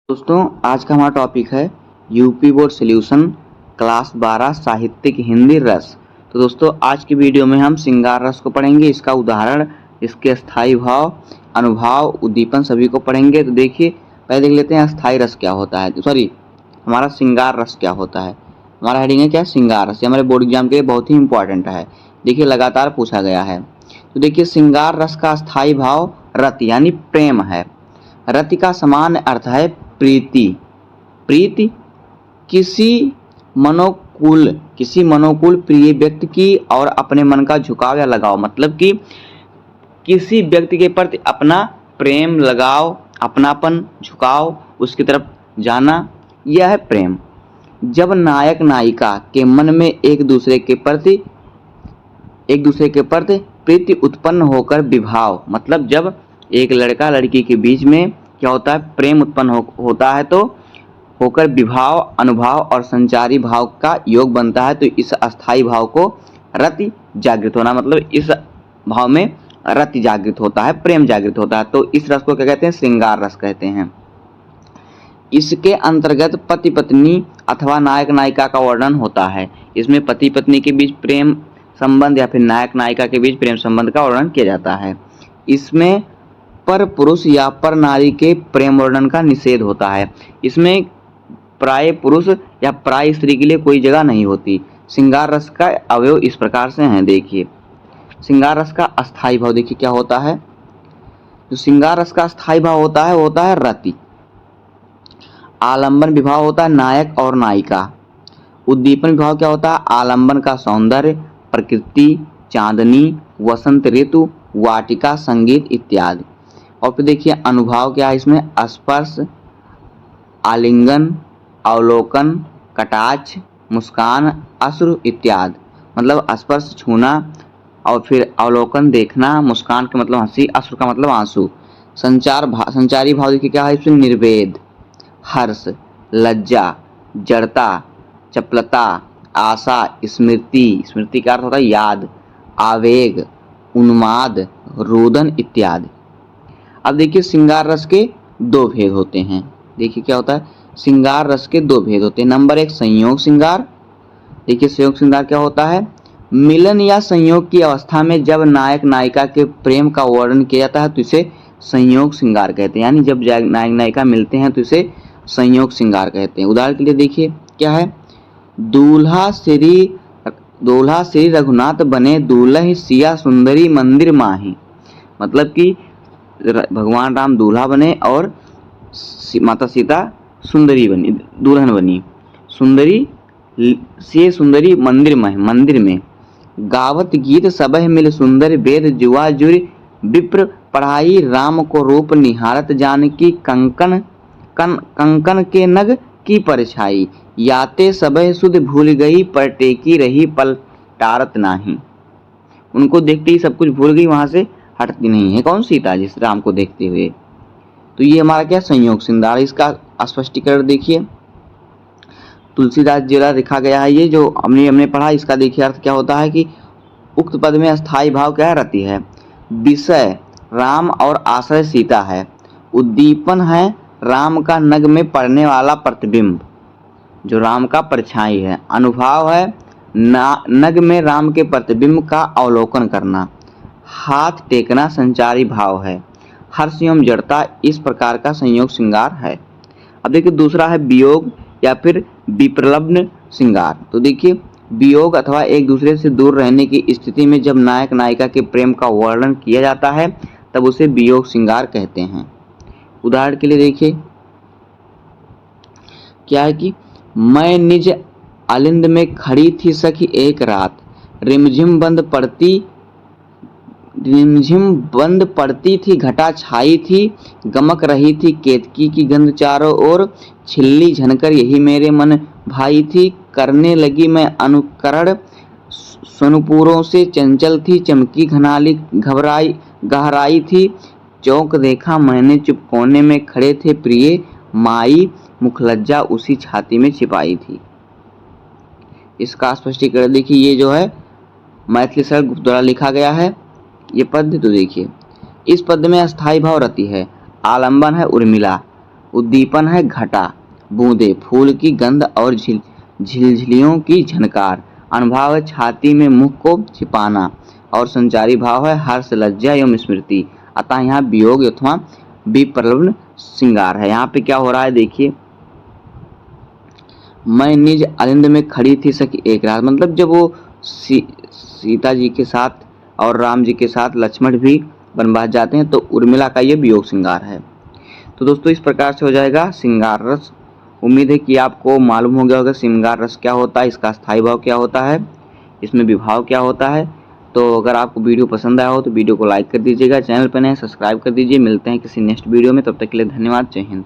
दोस्तों आज का हमारा टॉपिक है यूपी बोर्ड सॉल्यूशन क्लास 12 साहित्यिक हिंदी रस। तो दोस्तों आज की वीडियो में हम श्रृंगार रस को पढ़ेंगे, इसका उदाहरण, इसके स्थायी भाव, अनुभाव, उद्दीपन सभी को पढ़ेंगे। तो देखिए पहले देख लेते हैं अस्थायी रस क्या होता है, सॉरी हमारा श्रृंगार रस क्या होता है। हमारा हेडिंग है क्या, श्रृंगार रस। ये हमारे बोर्ड एग्जाम के लिए बहुत ही इंपॉर्टेंट है, देखिए लगातार पूछा गया है। तो देखिए श्रृंगार रस का अस्थायी भाव रति यानी प्रेम है। रति का सामान्य अर्थ है प्रीति। प्रीति किसी मनोकूल प्रिय व्यक्ति की और अपने मन का झुकाव या लगाव, मतलब कि किसी व्यक्ति के प्रति अपना प्रेम, लगाव, अपनापन, झुकाव, उसकी तरफ जाना, यह है प्रेम। जब नायक नायिका के मन में एक दूसरे के प्रति प्रीति उत्पन्न होकर विभाव, मतलब जब एक लड़का लड़की के बीच में क्या होता है, प्रेम उत्पन्न होता है, तो होकर विभाव, अनुभाव और संचारी भाव का योग बनता है, तो इस अस्थाई भाव को रति जागृत होना, मतलब इस भाव में रति जागृत होता है, प्रेम जागृत होता है, तो इस रस को क्या कहते हैं, श्रृंगार रस कहते हैं। इसके अंतर्गत पति पत्नी अथवा नायक नायिका का वर्णन होता है। इसमें पति पत्नी के बीच प्रेम संबंध या फिर नायक नायिका के बीच प्रेम संबंध का वर्णन किया जाता है। इसमें पर पुरुष या पर नारी के प्रेम वर्णन का निषेध होता है। इसमें प्राय पुरुष या प्राय स्त्री के लिए कोई जगह नहीं होती। श्रृंगार रस का अवयव इस प्रकार से हैं, देखिए श्रृंगार रस का अस्थाई भाव देखिए क्या होता है। जो श्रृंगार रस का अस्थाई भाव होता है रति। आलंबन विभाव होता है नायक और नायिका। उद्दीपन विभाव क्या होता है, आलंबन का सौंदर्य, प्रकृति, चांदनी, वसंत ऋतु, वाटिका, संगीत इत्यादि। और फिर देखिए अनुभाव क्या है, इसमें स्पर्श, आलिंगन, अवलोकन, कटाक्ष, मुस्कान, अश्रु इत्यादि, मतलब स्पर्श छूना, और फिर अवलोकन देखना, मुस्कान का मतलब हंसी, अश्रु का मतलब आंसू। संचारी भाव देखिए क्या है, इसमें निर्वेद, हर्ष, लज्जा, जड़ता, चपलता, आशा, स्मृति का अर्थ होता है याद, आवेग, उन्माद, रोदन इत्यादि। अब देखिए श्रृंगार रस के दो भेद होते हैं। देखिए क्या होता है, श्रृंगार रस के दो भेद होते हैं। नंबर एक संयोग श्रृंगार। देखिए संयोग श्रृंगार क्या होता है, मिलन या संयोग की अवस्था में जब नायक नायिका के प्रेम का वर्णन किया जाता है तो इसे संयोग श्रृंगार कहते हैं। यानी जब नायक नायिका मिलते हैं तो इसे संयोग श्रृंगार कहते हैं। उदाहरण के लिए देखिए क्या है, दूल्हा श्री रघुनाथ बने, दूल्हा सिया सुंदरी मंदिर माही, मतलब कि भगवान राम दूल्हा बने और माता सीता सुंदरी बनी, दुल्हन बनी। सुंदरी मंदिर में गावत गीत सबह मिल सुंदर, वेद जुआ जुर विप्र पढ़ाई, राम को रूप निहारत जानकी, कंकन के नग की परछाई, याते सबह सुध भूल गई, पर टेकी रही पल टारत नाही। उनको देखते ही सब कुछ भूल गई, वहां से हटती नहीं है। कौन, सीता जी, राम को देखते हुए। तो ये हमारा क्या संयोग श्रृंगार। इसका स्पष्टीकरण देखिए तुलसीदास जी द्वारा लिखा गया है। ये जो हमने पढ़ा, इसका देखिए अर्थ क्या होता है कि उक्त पद में अस्थाई भाव क्या है, रति है। विषय राम और आश्रय सीता है। उद्दीपन है राम का नग में पड़ने वाला प्रतिबिंब, जो राम का परछाई है। अनुभाव है नग में राम के प्रतिबिंब का अवलोकन करना। हाथ टेकना संचारी भाव है। हर्ष एवं जड़ता इस प्रकार का संयोग श्रृंगार है। अब देखिए दूसरा है वियोग या फिर विप्रलब्ध श्रृंगार। तो देखिए वियोग अथवा एक दूसरे से दूर रहने की स्थिति में जब नायक नायिका के प्रेम का वर्णन किया जाता है तब उसे वियोग श्रृंगार कहते हैं। उदाहरण के लिए देखिए क्या है कि मैं निज अलिंद में खड़ी थी सखी एक रात, रिमझिम बंद पड़ती थी, घटा छाई थी, गमक रही थी केतकी की गंध चारों ओर, छिल्ली झनकर यही मेरे मन भाई थी, करने लगी मैं अनुकरण, सोनपुरों से चंचल थी, चमकी घनाली गहराई थी, चौंक देखा मैंने चुप कोने में खड़े थे प्रिय, माई मुखलज्जा उसी छाती में छिपाई थी। इसका स्पष्टीकरण देखिए, ये जो है मैथिली सर द्वारा लिखा गया है ये पद। तो देखिए इस पद में अस्थाई भाव रति है, आलंबन है उर्मिला, उद्दीपन है घटा, बूंदे, फूल की गंध और झिलझिलियों की झनकार। अनुभाव है छाती में मुख को छिपाना और संचारी भाव है हर्ष, लज्जा एवं स्मृति। अतः यहाँ वियोग अथवा विप्रलम्ब श्रृंगार है। यहाँ पे क्या हो रहा है देखिए, मैं निज अलिंद में खड़ी थी सखी एक रात, मतलब जब वो सीता जी के साथ और राम जी के साथ लक्ष्मण भी वनवास जाते हैं तो उर्मिला का ये वियोग श्रृंगार है। तो दोस्तों इस प्रकार से हो जाएगा श्रृंगार रस। उम्मीद है कि आपको मालूम हो गया होगा श्रृंगार रस क्या होता है, इसका स्थायी भाव क्या होता है, इसमें विभाव क्या होता है। तो अगर आपको वीडियो पसंद आया हो तो वीडियो को लाइक कर दीजिएगा, चैनल पर नए सब्सक्राइब कर दीजिए। मिलते हैं किसी नेक्स्ट वीडियो में, तब तक के लिए धन्यवाद, जय हिंद।